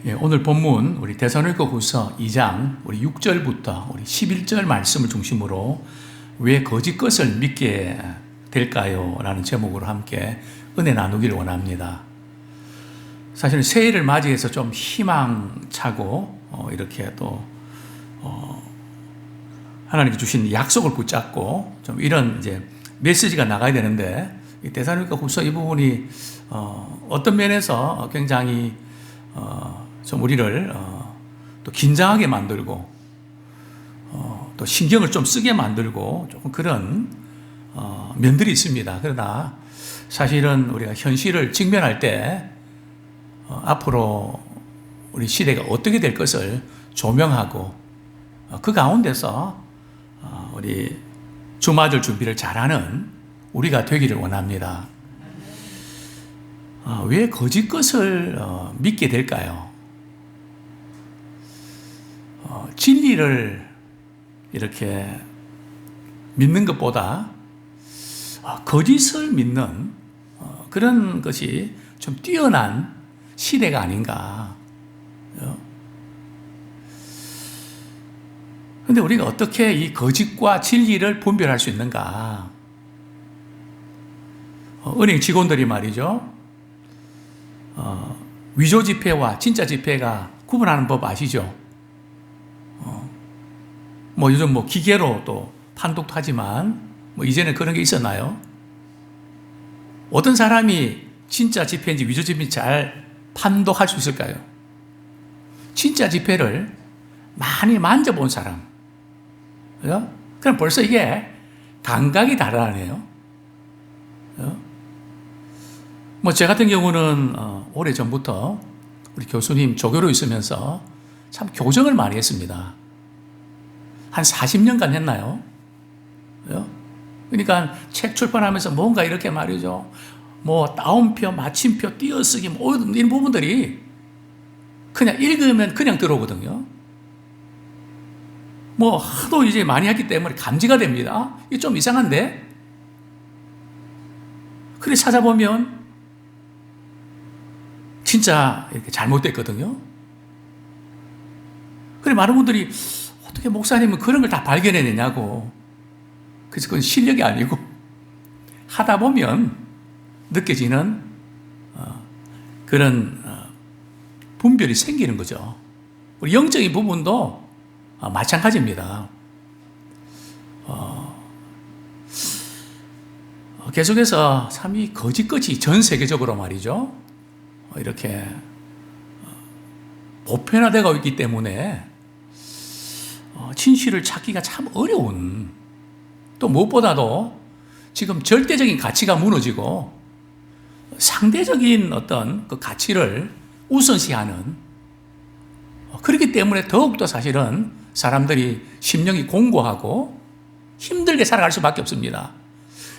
예, 오늘 본문 우리 데살로니가후서 2장 우리 6절부터 우리 11절 말씀을 중심으로 왜 거짓 것을 믿게 될까요? 라는 제목으로 함께 은혜 나누기를 원합니다. 사실 새해를 맞이해서 좀 희망차고 이렇게 또 하나님께 주신 약속을 붙잡고 좀 이런 이제 메시지가 나가야 되는데 이 데살로니가후서 이 부분이 어떤 면에서 굉장히 좀 우리를 또 긴장하게 만들고 또 신경을 좀 쓰게 만들고 조금 그런 면들이 있습니다. 그러나 사실은 우리가 현실을 직면할 때 앞으로 우리 시대가 어떻게 될 것을 조명하고 그 가운데서 우리 주맞을 준비를 잘하는 우리가 되기를 원합니다. 왜 거짓 것을 믿게 될까요? 진리를 이렇게 믿는 것보다 거짓을 믿는 그런 것이 좀 뛰어난 시대가 아닌가. 그런데 우리가 어떻게 이 거짓과 진리를 분별할 수 있는가? 은행 직원들이 말이죠. 위조 지폐와 진짜 지폐가 구분하는 법 아시죠? 요즘 기계로 또 판독도 하지만 이전에 그런 게 있었나요? 어떤 사람이 진짜 지폐인지 위조 지폐인지 잘 판독할 수 있을까요? 진짜 지폐를 많이 만져본 사람. 그럼 벌써 이게 감각이 다르네요. 제 같은 경우는 오래전부터 우리 교수님 조교로 있으면서 참 교정을 많이 했습니다. 한 40년간 했나요? 그러니까 책 출판하면서 뭔가 이렇게 말이죠. 따옴표, 마침표, 띄어쓰기, 이런 부분들이 그냥 읽으면 그냥 들어오거든요. 하도 이제 많이 했기 때문에 감지가 됩니다. 이게 좀 이상한데? 그래 찾아보면 진짜 이렇게 잘못됐거든요. 그래 많은 분들이 어떻게 목사님은 그런 걸 다 발견해내냐고. 그래서 그건 실력이 아니고 하다 보면 느껴지는 그런 분별이 생기는 거죠. 우리 영적인 부분도 마찬가지입니다. 계속해서 참 이 거짓것이 전 세계적으로 말이죠. 이렇게 보편화되고 있기 때문에 진실을 찾기가 참 어려운, 또 무엇보다도 지금 절대적인 가치가 무너지고 상대적인 어떤 그 가치를 우선시하는, 그렇기 때문에 더욱더 사실은 사람들이 심령이 공고하고 힘들게 살아갈 수밖에 없습니다.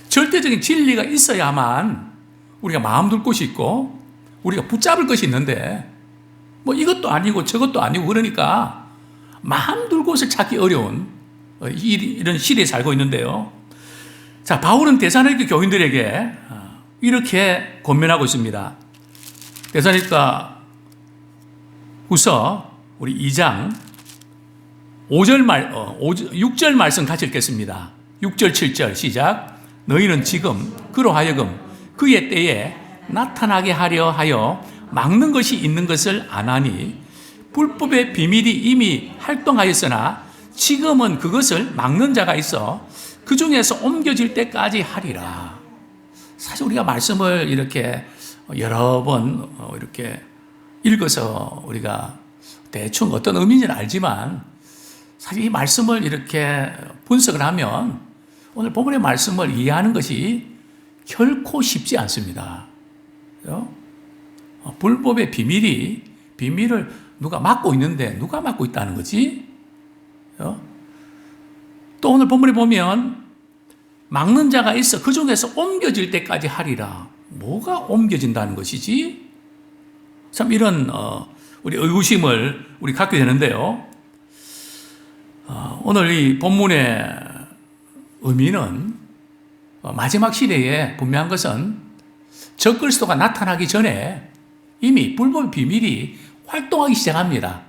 절대적인 진리가 있어야만 우리가 마음 둘 곳이 있고 우리가 붙잡을 것이 있는데 이것도 아니고 저것도 아니고 그러니까 마음 둘 곳을 찾기 어려운 이런 시대에 살고 있는데요. 자, 바울은 데살로니가 교인들에게 이렇게 권면하고 있습니다. 데살로니가 후서 우리 2장 6절 말씀 같이 읽겠습니다. 6절 7절 시작. 너희는 지금 그로 하여금 그의 때에 나타나게 하려 하여 막는 것이 있는 것을 아나니 불법의 비밀이 이미 활동하였으나 지금은 그것을 막는 자가 있어 그 중에서 옮겨질 때까지 하리라. 사실 우리가 말씀을 이렇게 여러 번 이렇게 읽어서 우리가 대충 어떤 의미인지는 알지만 사실 이 말씀을 이렇게 분석을 하면 오늘 본문의 말씀을 이해하는 것이 결코 쉽지 않습니다. 불법의 비밀을 누가 막고 있는데 누가 막고 있다는 거지? 또 오늘 본문에 보면 막는 자가 있어 그 중에서 옮겨질 때까지 하리라. 뭐가 옮겨진다는 것이지? 참 이런 우리 의구심을 우리 갖게 되는데요. 오늘 이 본문의 의미는 마지막 시대에 분명한 것은 적그리스도가 나타나기 전에 이미 불법의 비밀이 활동하기 시작합니다.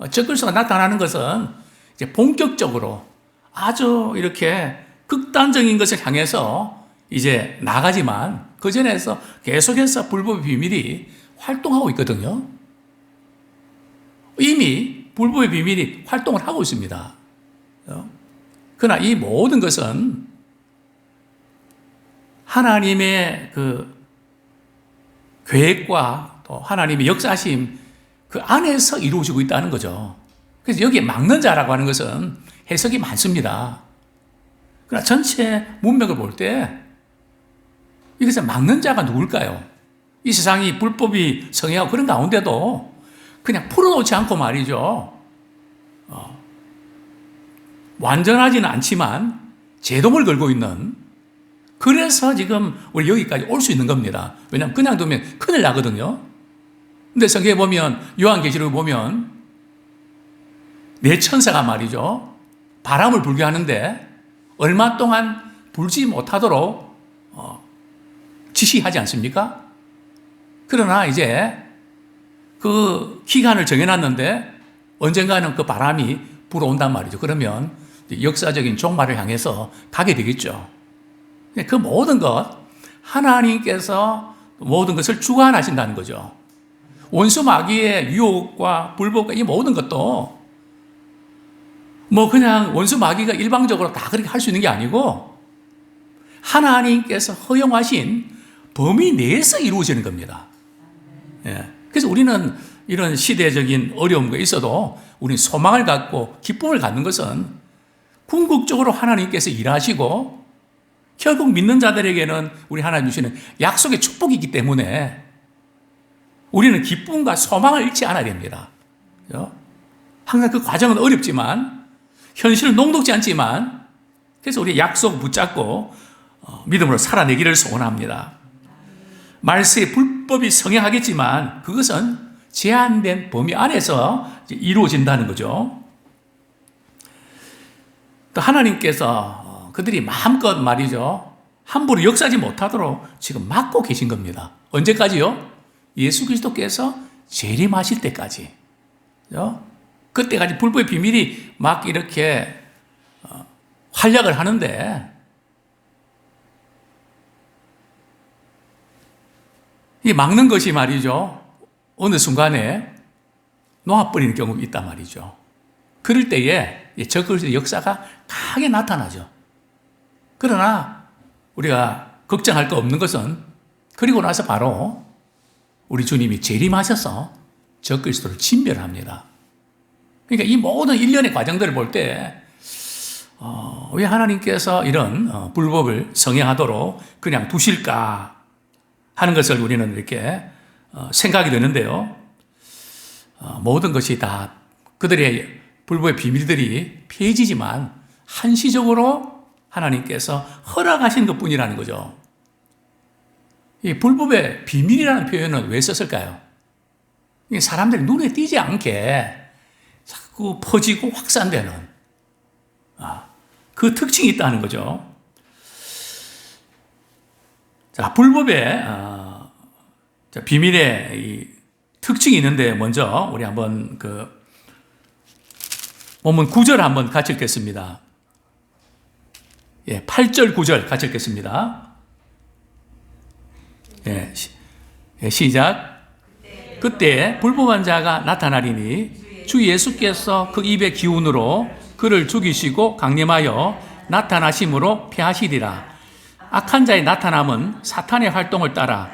적그리스도가 나타나는 것은 이제 본격적으로 아주 이렇게 극단적인 것을 향해서 이제 나가지만 그 전에서 계속해서 불법의 비밀이 활동하고 있거든요. 이미 불법의 비밀이 활동을 하고 있습니다. 그러나 이 모든 것은 하나님의 그 계획과 또 하나님의 역사심 그 안에서 이루어지고 있다는 거죠. 그래서 여기에 막는 자라고 하는 것은 해석이 많습니다. 그러나 전체 문맥을 볼 때 이것을 막는 자가 누굴까요? 이 세상이 불법이 성행하고 그런 가운데도 그냥 풀어놓지 않고 말이죠. 완전하지는 않지만 제동을 걸고 있는, 그래서 지금 우리 여기까지 올 수 있는 겁니다. 왜냐하면 그냥 두면 큰일 나거든요. 근데 성경에 보면, 요한계시록에 보면 네 천사가 말이죠, 바람을 불게 하는데 얼마 동안 불지 못하도록 지시하지 않습니까? 그러나 이제 그 기간을 정해놨는데 언젠가는 그 바람이 불어온단 말이죠. 그러면 역사적인 종말을 향해서 가게 되겠죠. 그 모든 것, 하나님께서 모든 것을 주관하신다는 거죠. 원수 마귀의 유혹과 불법과 이 모든 것도 뭐 그냥 원수 마귀가 일방적으로 다 그렇게 할 수 있는 게 아니고 하나님께서 허용하신 범위 내에서 이루어지는 겁니다. 예. 그래서 우리는 이런 시대적인 어려움이 있어도 우리는 소망을 갖고 기쁨을 갖는 것은 궁극적으로 하나님께서 일하시고 결국 믿는 자들에게는 우리 하나님 주시는 약속의 축복이기 때문에 우리는 기쁨과 소망을 잃지 않아야 됩니다. 항상 그 과정은 어렵지만 현실은 녹록지 않지만 그래서 우리 약속 붙잡고 믿음으로 살아내기를 소원합니다. 말세에 불법이 성행하겠지만 그것은 제한된 범위 안에서 이루어진다는 거죠. 또 하나님께서 그들이 마음껏 말이죠, 함부로 역사하지 못하도록 지금 막고 계신 겁니다. 언제까지요? 예수 그리스도께서 재림하실 때까지. 그때까지 불법의 비밀이 막 이렇게 활약을 하는데 이 막는 것이 말이죠, 어느 순간에 놓아버리는 경우가 있단 말이죠. 그럴 때에 적그리스도의 역사가 강하게 나타나죠. 그러나 우리가 걱정할 거 없는 것은 그리고 나서 바로 우리 주님이 재림하셔서 적그리스도를 진멸합니다. 그러니까 이 모든 일련의 과정들을 볼 때 왜 하나님께서 이런 불법을 성행하도록 그냥 두실까 하는 것을 우리는 이렇게 생각이 되는데요. 모든 것이 다 그들의 불법의 비밀들이 폐해지지만 한시적으로 하나님께서 허락하신 것뿐이라는 거죠. 이 불법의 비밀이라는 표현은 왜 썼을까요? 사람들이 눈에 띄지 않게 자꾸 퍼지고 확산되는 그 특징이 있다는 거죠. 자, 불법의 비밀의 이 특징이 있는데 먼저 우리 한번 본문 9절 한번 같이 읽겠습니다. 8절 9절 같이 읽겠습니다. 시작. 그때 불법한 자가 나타나리니 주 예수께서 그 입의 기운으로 그를 죽이시고 강림하여 나타나심으로 피하시리라. 악한 자의 나타남은 사탄의 활동을 따라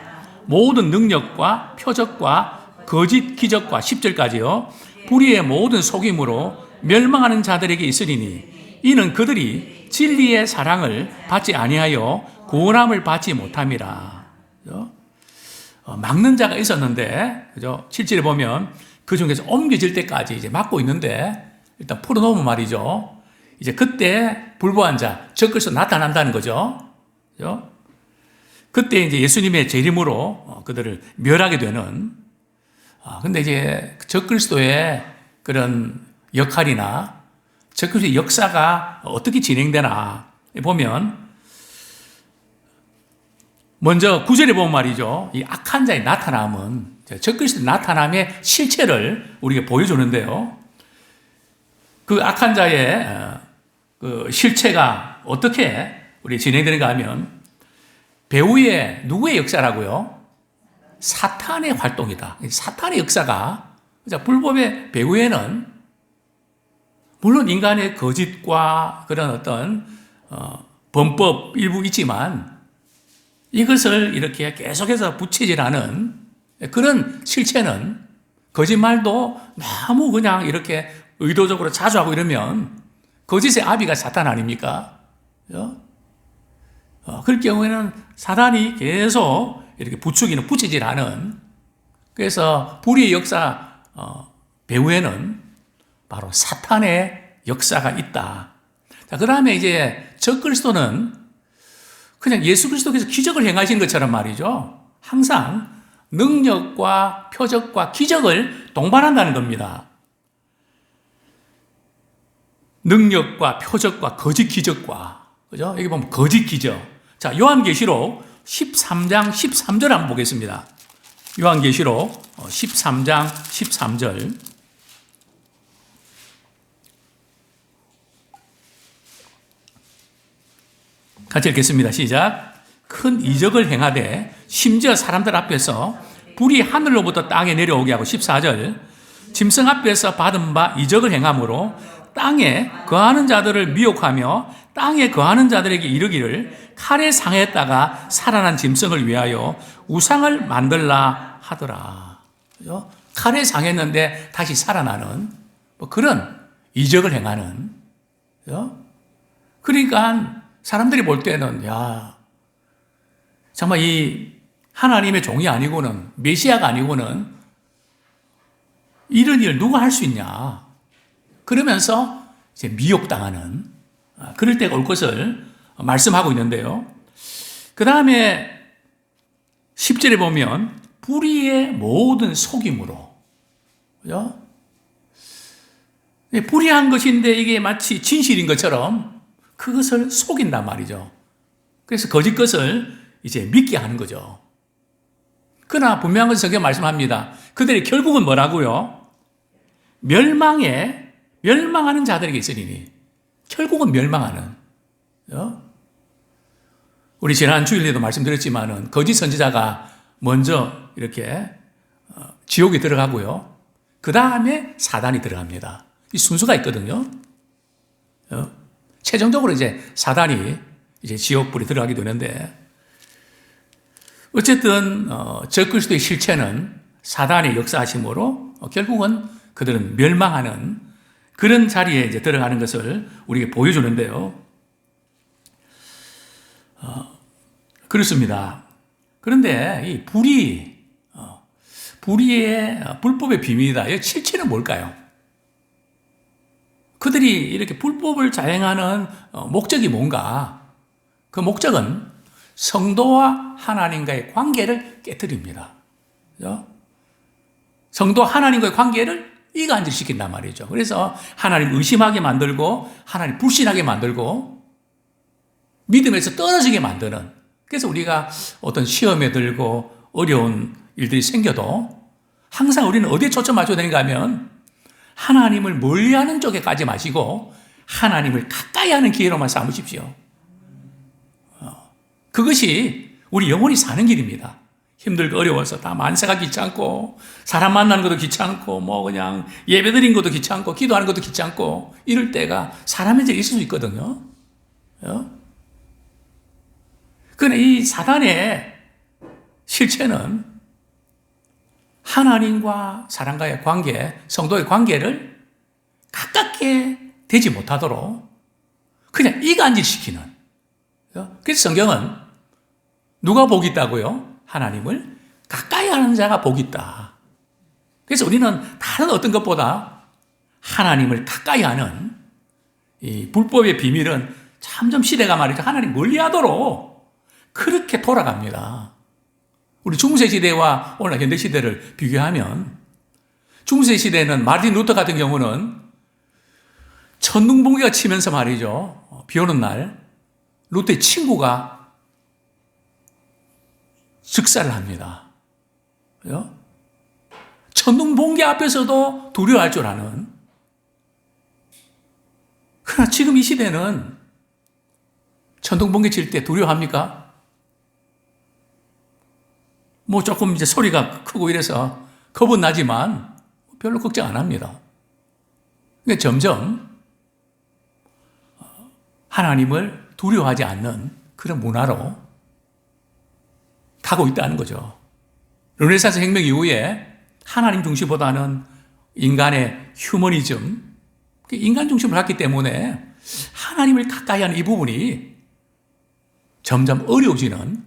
모든 능력과 표적과 거짓 기적과 10절까지요 불의의 모든 속임으로 멸망하는 자들에게 있으리니 이는 그들이 진리의 사랑을 받지 아니하여 구원함을 받지 못함이라. 막는 자가 있었는데, 그죠? 7절에 보면 그 중에서 옮겨질 때까지 이제 막고 있는데 일단 풀어놓으면 말이죠. 이제 그때 불법한 자, 적그리스도 나타난다는 거죠. 그죠? 그때 이제 예수님의 재림으로 그들을 멸하게 되는. 근데 이제 적그리스도의 그런 역할이나 적그리스도의 역사가 어떻게 진행되나 보면 먼저 9절에 보면 말이죠. 이 악한 자의 나타남은 적그리스도 나타남의 실체를 우리에게 보여주는데요. 그 악한 자의 그 실체가 어떻게 우리 진행되는가 하면 배후에 누구의 역사라고요? 사탄의 활동이다. 사탄의 역사가 불법의 배후에는 물론 인간의 거짓과 그런 어떤 범법 일부 있지만 이것을 이렇게 계속해서 부채질하는 그런 실체는 거짓말도 너무 그냥 이렇게 의도적으로 자주 하고 이러면 거짓의 아비가 사탄 아닙니까? 그럴 경우에는 사단이 계속 이렇게 부추기는 부채질하는 그래서 불의의 역사 배후에는 바로 사탄의 역사가 있다. 자, 그 다음에 이제 적그리스도는 그냥 예수 그리스도께서 기적을 행하신 것처럼 말이죠. 항상 능력과 표적과 기적을 동반한다는 겁니다. 능력과 표적과 거짓 기적과, 그죠? 여기 보면 거짓 기적. 자, 요한계시록 13장 13절 한번 보겠습니다. 요한계시록 13장 13절. 같이 읽겠습니다. 시작. 큰 이적을 행하되 심지어 사람들 앞에서 불이 하늘로부터 땅에 내려오게 하고 14절. 짐승 앞에서 받은 바 이적을 행함으로 땅에 거하는 자들을 미혹하며 땅에 거하는 자들에게 이르기를 칼에 상했다가 살아난 짐승을 위하여 우상을 만들라 하더라. 그죠? 칼에 상했는데 다시 살아나는 뭐 그런 이적을 행하는. 그죠? 그러니까 사람들이 볼 때는 야 정말 이 하나님의 종이 아니고는 메시아가 아니고는 이런 일을 누가 할 수 있냐. 그러면서 이제 미혹당하는 그럴 때가 올 것을 말씀하고 있는데요. 그 다음에 10절에 보면 불의의 모든 속임으로, 그죠? 불의한 것인데 이게 마치 진실인 것처럼 그것을 속인단 말이죠. 그래서 거짓 것을 이제 믿게 하는 거죠. 그러나 분명한 것은 성경 말씀합니다. 그들의 결국은 뭐라고요? 멸망하는 자들에게 있으리니. 결국은 멸망하는. 우리 지난 주일에도 말씀드렸지만은 거짓 선지자가 먼저 이렇게 지옥에 들어가고요. 그 다음에 사단이 들어갑니다. 이 순서가 있거든요. 최종적으로 이제 사단이 이제 지옥불에 들어가게 되는데 어쨌든 적그리스도의 실체는 사단의 역사하심으로 결국은 그들은 멸망하는 그런 자리에 이제 들어가는 것을 우리에게 보여주는데요. 그렇습니다. 그런데 이 불의의 불법의 비밀이다. 이 실체는 뭘까요? 그들이 이렇게 불법을 자행하는 목적이 뭔가? 그 목적은 성도와 하나님과의 관계를 깨뜨립니다. 그죠? 성도와 하나님과의 관계를 이간질시킨단 말이죠. 그래서 하나님 의심하게 만들고 하나님 불신하게 만들고 믿음에서 떨어지게 만드는. 그래서 우리가 어떤 시험에 들고 어려운 일들이 생겨도 항상 우리는 어디에 초점 맞춰야 되는가 하면 하나님을 멀리하는 쪽에 가지 마시고 하나님을 가까이 하는 기회로만 삼으십시오. 그것이 우리 영혼이 사는 길입니다. 힘들고 어려워서 다 만세가 귀찮고 사람 만나는 것도 귀찮고 뭐 그냥 예배 드리는 것도 귀찮고 기도하는 것도 귀찮고 이럴 때가 사람에게 있을 수 있거든요. 그러나 이 사단의 실체는 하나님과 사람과의 관계, 성도의 관계를 가깝게 되지 못하도록 그냥 이간질시키는. 그래서 성경은 누가 복이 있다고요? 하나님을 가까이 하는 자가 복이 있다. 그래서 우리는 다른 어떤 것보다 하나님을 가까이 하는 이 불법의 비밀은 점점 시대가 말이죠. 하나님 멀리하도록 그렇게 돌아갑니다. 우리 중세 시대와 오늘 현대 시대를 비교하면 중세 시대는 마르틴 루터 같은 경우는 천둥번개가 치면서 말이죠. 비 오는 날 루터의 친구가 즉사를 합니다. 그죠? 천둥번개 앞에서도 두려워할 줄 아는. 그러나 지금 이 시대는 천둥번개 칠 때 두려워합니까? 뭐 조금 이제 소리가 크고 이래서 겁은 나지만 별로 걱정 안 합니다. 그러니까 점점 하나님을 두려워하지 않는 그런 문화로 가고 있다는 거죠. 르네상스 혁명 이후에 하나님 중심보다는 인간의 휴머니즘, 인간 중심을 갖기 때문에 하나님을 가까이 하는 이 부분이 점점 어려워지는,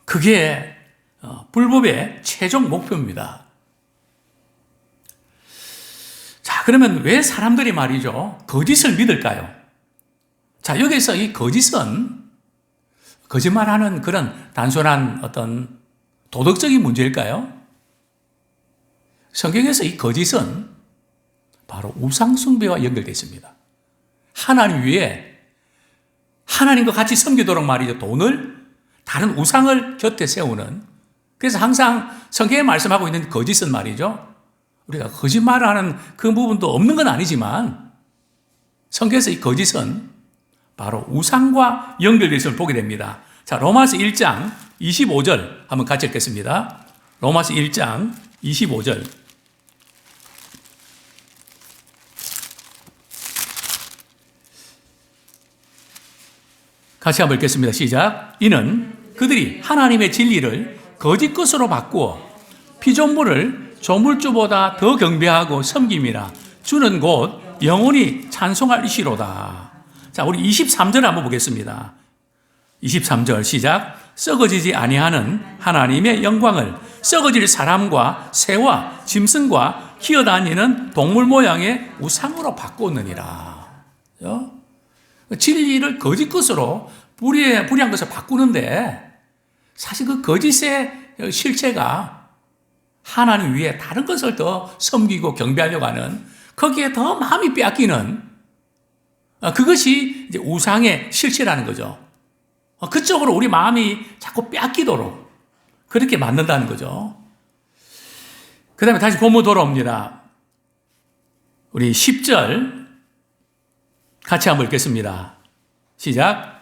그게 불법의 최종 목표입니다. 자, 그러면 왜 사람들이 말이죠, 거짓을 믿을까요? 자, 여기서 이 거짓은 거짓말하는 그런 단순한 어떤 도덕적인 문제일까요? 성경에서 이 거짓은 바로 우상숭배와 연결되어 있습니다. 하나님 위에 하나님과 같이 섬기도록 말이죠, 돈을, 다른 우상을 곁에 세우는. 그래서 항상 성경에 말씀하고 있는 거짓은 말이죠, 우리가 거짓말하는 그 부분도 없는 건 아니지만 성경에서 이 거짓은 바로 우상과 연결되어 있음을 보게 됩니다. 자, 로마서 1장 25절 한번 같이 읽겠습니다. 로마서 1장 25절. 같이 한번 읽겠습니다. 시작. 이는 그들이 하나님의 진리를 거짓 것으로 바꾸어 피조물을 조물주보다 더 경배하고 섬김이라. 주는 곧 영원히 찬송할 이시로다. 자, 우리 23절 한번 보겠습니다. 23절 시작. 썩어지지 아니하는 하나님의 영광을 썩어질 사람과 새와 짐승과 기어다니는 동물 모양의 우상으로 바꾸느니라. 진리를 거짓 것으로 불의한 것을 바꾸는데, 사실 그 거짓의 실체가 하나님 위에 다른 것을 더 섬기고 경배하려고 하는, 거기에 더 마음이 빼앗기는, 그것이 이제 우상의 실체라는 거죠. 그쪽으로 우리 마음이 자꾸 빼앗기도록 그렇게 만든다는 거죠. 그 다음에 다시 본문 돌아옵니다. 우리 10절 같이 한번 읽겠습니다. 시작.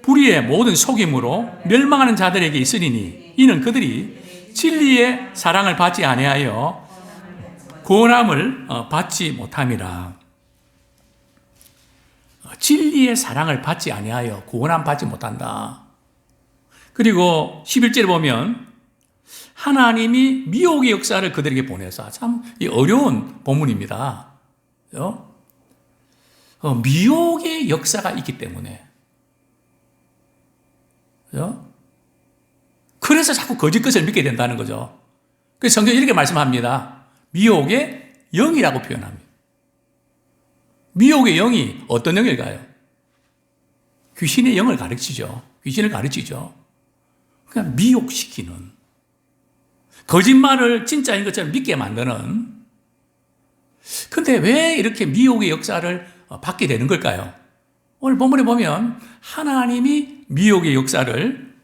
불의의 모든 속임으로 멸망하는 자들에게 있으리니 이는 그들이 진리의 사랑을 받지 아니하여 구원함을 받지 못함이라. 진리의 사랑을 받지 아니하여 구원함 받지 못한다. 그리고 11절에 보면 하나님이 미혹의 역사를 그들에게 보내서, 참 어려운 본문입니다. 미혹의 역사가 있기 때문에, 그래서 자꾸 거짓 것을 믿게 된다는 거죠. 그래서 성경이 이렇게 말씀합니다. 미혹의 영이라고 표현합니다. 미혹의 영이 어떤 영일까요? 귀신의 영을 가르치죠. 귀신을 가르치죠. 그냥 미혹시키는, 거짓말을 진짜인 것처럼 믿게 만드는. 근데 왜 이렇게 미혹의 역사를 받게 되는 걸까요? 오늘 본문에 보면 하나님이 미혹의 역사를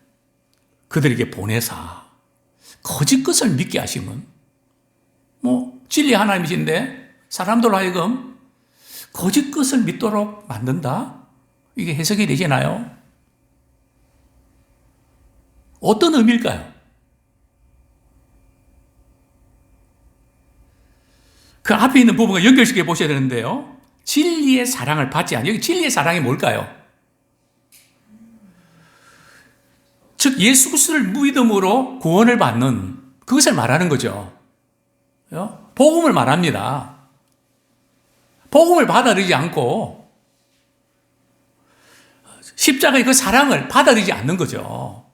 그들에게 보내사 거짓 것을 믿게 하시면, 진리 하나님이신데 사람들로 하여금 거짓 것을 믿도록 만든다? 이게 해석이 되시나요? 어떤 의미일까요? 그 앞에 있는 부분과 연결시켜 보셔야 되는데요. 진리의 사랑을 받지 않아요. 여기 진리의 사랑이 뭘까요? 즉 예수 그리스도를 믿음으로 구원을 받는 그것을 말하는 거죠. 복음을 말합니다. 복음을 받아들이지 않고 십자가의 그 사랑을 받아들이지 않는 거죠.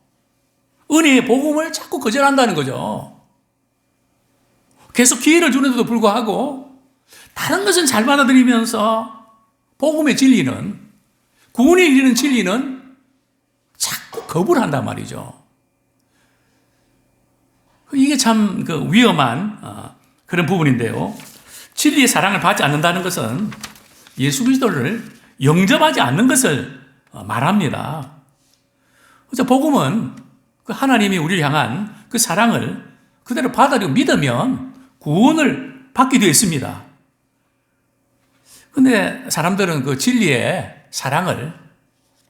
은혜의 복음을 자꾸 거절한다는 거죠. 계속 기회를 주는데도 불구하고 다른 것은 잘 받아들이면서 복음의 진리는, 구원에 이르는 진리는 자꾸 거부를 한단 말이죠. 이게 참 위험한 그런 부분인데요. 진리의 사랑을 받지 않는다는 것은 예수 그리스도를 영접하지 않는 것을 말합니다. 그래서 복음은 그 하나님이 우리를 향한 그 사랑을 그대로 받아들이고 믿으면 구원을 받게 되어 있습니다. 근데 사람들은 그 진리의 사랑을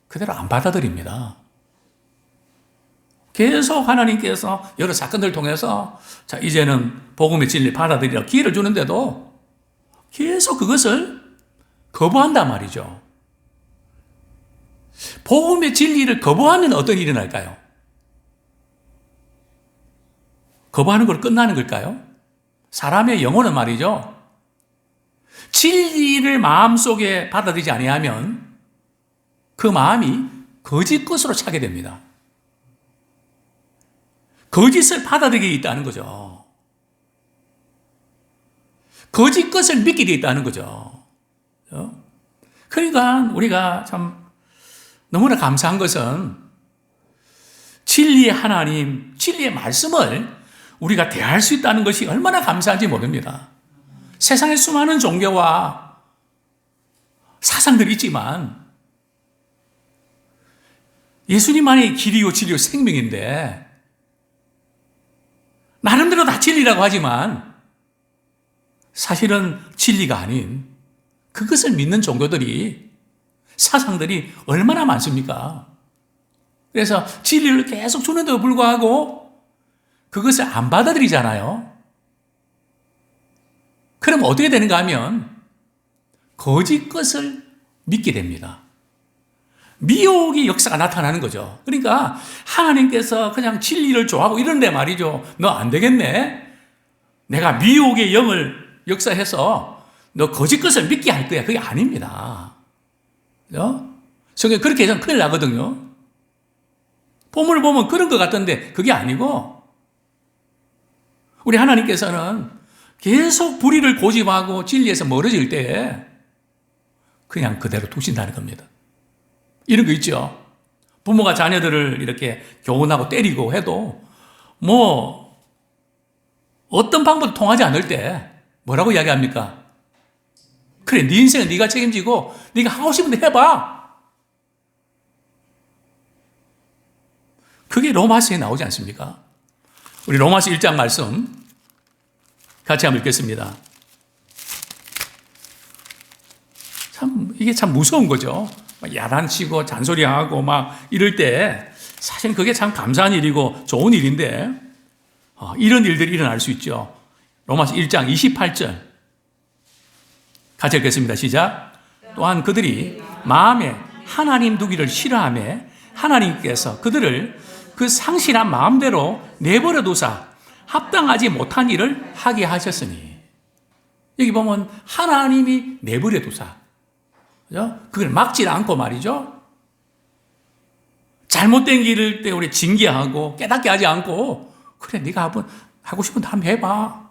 그대로 안 받아들입니다. 계속 하나님께서 여러 사건들을 통해서 자, 이제는 복음의 진리를 받아들이라 기회를 주는데도 계속 그것을 거부한단 말이죠. 복음의 진리를 거부하면 어떤 일이 날까요? 거부하는 걸 끝나는 걸까요? 사람의 영혼은 말이죠. 진리를 마음속에 받아들이지 아니하면 그 마음이 거짓 것으로 차게 됩니다. 거짓을 받아들이게 있다는 거죠. 거짓 것을 믿게 돼 있다는 거죠. 그러니까 우리가 참 너무나 감사한 것은 진리의 하나님, 진리의 말씀을 우리가 대할 수 있다는 것이 얼마나 감사한지 모릅니다. 세상에 수많은 종교와 사상들이 있지만 예수님만이 길이요 진리요 생명인데 나름대로 다 진리라고 하지만 사실은 진리가 아닌 그것을 믿는 종교들이 사상들이 얼마나 많습니까? 그래서 진리를 계속 주는데도 불구하고 그것을 안 받아들이잖아요. 그럼 어떻게 되는가 하면 거짓 것을 믿게 됩니다. 미혹의 역사가 나타나는 거죠. 그러니까 하나님께서 그냥 진리를 좋아하고 이런데 말이죠. 너 안 되겠네. 내가 미혹의 영을 역사해서 너 거짓 것을 믿게 할 거야. 그게 아닙니다. 성경 그렇게 해서는 큰일 나거든요. 본문을 보면 그런 것 같던데 그게 아니고 우리 하나님께서는 계속 불의를 고집하고 진리에서 멀어질 때 그냥 그대로 두신다는 겁니다. 이런 거 있죠. 부모가 자녀들을 이렇게 교훈하고 때리고 해도 뭐 어떤 방법도 통하지 않을 때 뭐라고 이야기합니까? 그래, 네 인생은 네가 책임지고 네가 하고 싶은 데 해봐. 그게 로마서에 나오지 않습니까? 우리 로마서 1장 말씀 같이 한번 읽겠습니다. 이게 참 무서운 거죠. 야단치고 잔소리하고 막 이럴 때 사실 그게 참 감사한 일이고 좋은 일인데 이런 일들이 일어날 수 있죠. 로마서 1장 28절 같이 읽겠습니다. 시작. 또한 그들이 마음에 하나님 두기를 싫어하며 하나님께서 그들을 그 상실한 마음대로 내버려 두사 합당하지 못한 일을 하게 하셨으니 여기 보면 하나님이 내버려 두사 그걸 막지 않고 말이죠. 잘못된 길을 때 우리 징계하고 깨닫게 하지 않고 그래 네가 한번 하고 싶은 데 한번 해봐.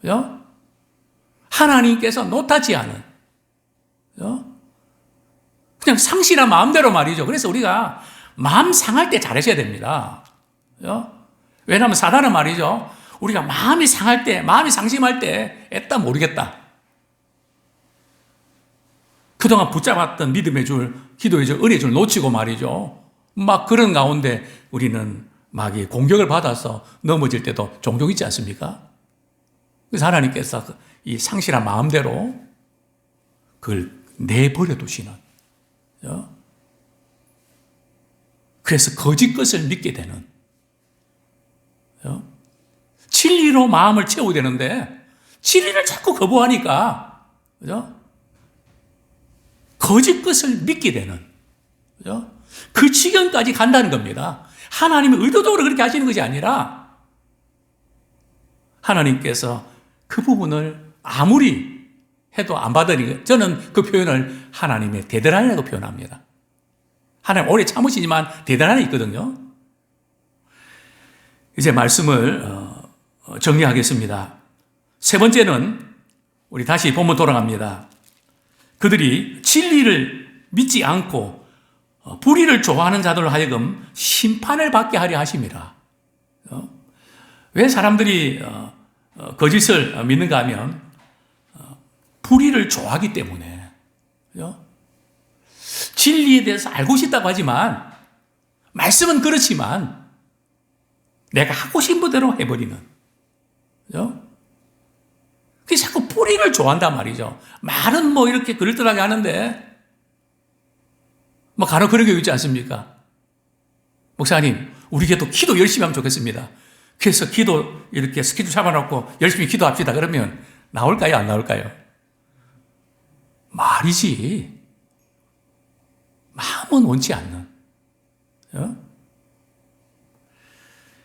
그죠? 하나님께서 노타치 않은 그냥 상실한 마음대로 말이죠. 그래서 우리가 마음 상할 때 잘하셔야 됩니다. 그죠? 왜냐하면 사단은 말이죠. 우리가 마음이 상할 때, 마음이 상심할 때 애따 모르겠다. 그동안 붙잡았던 믿음의 줄, 기도의 줄, 은혜의 줄 놓치고 말이죠. 막 그런 가운데 우리는 막 공격을 받아서 넘어질 때도 종종 있지 않습니까? 그래서 하나님께서 이 상실한 마음대로 그걸 내버려 두시는. 그래서 거짓 것을 믿게 되는. 진리로 마음을 채워야 되는데 진리를 자꾸 거부하니까 그죠? 거짓 것을 믿게 되는 그죠? 그 지경까지 간다는 겁니다. 하나님의 의도적으로 그렇게 하시는 것이 아니라 하나님께서 그 부분을 아무리 해도 안 받으니 저는 그 표현을 하나님의 대단하다고 표현합니다. 하나님 오래 참으시지만 대단한 게 있거든요. 이제 말씀을 정리하겠습니다. 세 번째는 우리 다시 본문 돌아갑니다. 그들이 진리를 믿지 않고 불의를 좋아하는 자들로 하여금 심판을 받게 하려 하심이라. 왜 사람들이 거짓을 믿는가 하면 불의를 좋아하기 때문에. 진리에 대해서 알고 싶다고 하지만 말씀은 그렇지만 내가 하고 싶은 대로 해버리는. 그죠? 그게 자꾸 뿌리를 좋아한단 말이죠. 말은 뭐 이렇게 그럴듯하게 하는데, 뭐 간혹 그런 게 있지 않습니까? 목사님, 우리 교도 기도 열심히 하면 좋겠습니다. 그래서 기도 이렇게 스케줄 잡아놓고 열심히 기도합시다. 그러면 나올까요? 안 나올까요? 말이지. 마음은 원치 않는.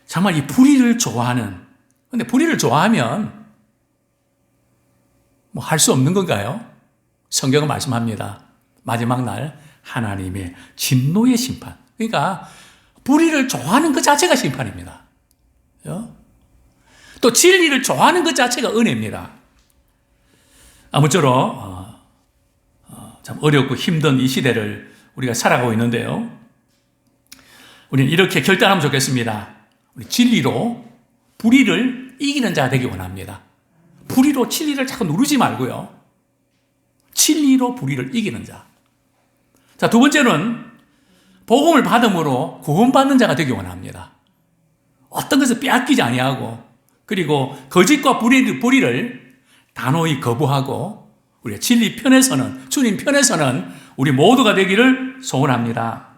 정말 이 불의를 좋아하는. 근데 불의를 좋아하면 뭐 할 수 없는 건가요? 성경은 말씀합니다. 마지막 날 하나님의 진노의 심판. 그러니까 불의를 좋아하는 것 자체가 심판입니다. 또 진리를 좋아하는 것 자체가 은혜입니다. 아무쪼록 참 어렵고 힘든 이 시대를 우리가 살아가고 있는데요. 우리는 이렇게 결단하면 좋겠습니다. 우리 진리로 불의를 이기는 자가 되기 원합니다. 불의로 진리를 자꾸 누르지 말고요. 진리로 불의를 이기는 자. 자, 두 번째는 복음을 받음으로 구원받는 자가 되기 원합니다. 어떤 것을 빼앗기지 아니하고 그리고 거짓과 불의를 단호히 거부하고 우리가 진리 편에서는 주님 편에서는 우리 모두가 되기를 소원합니다.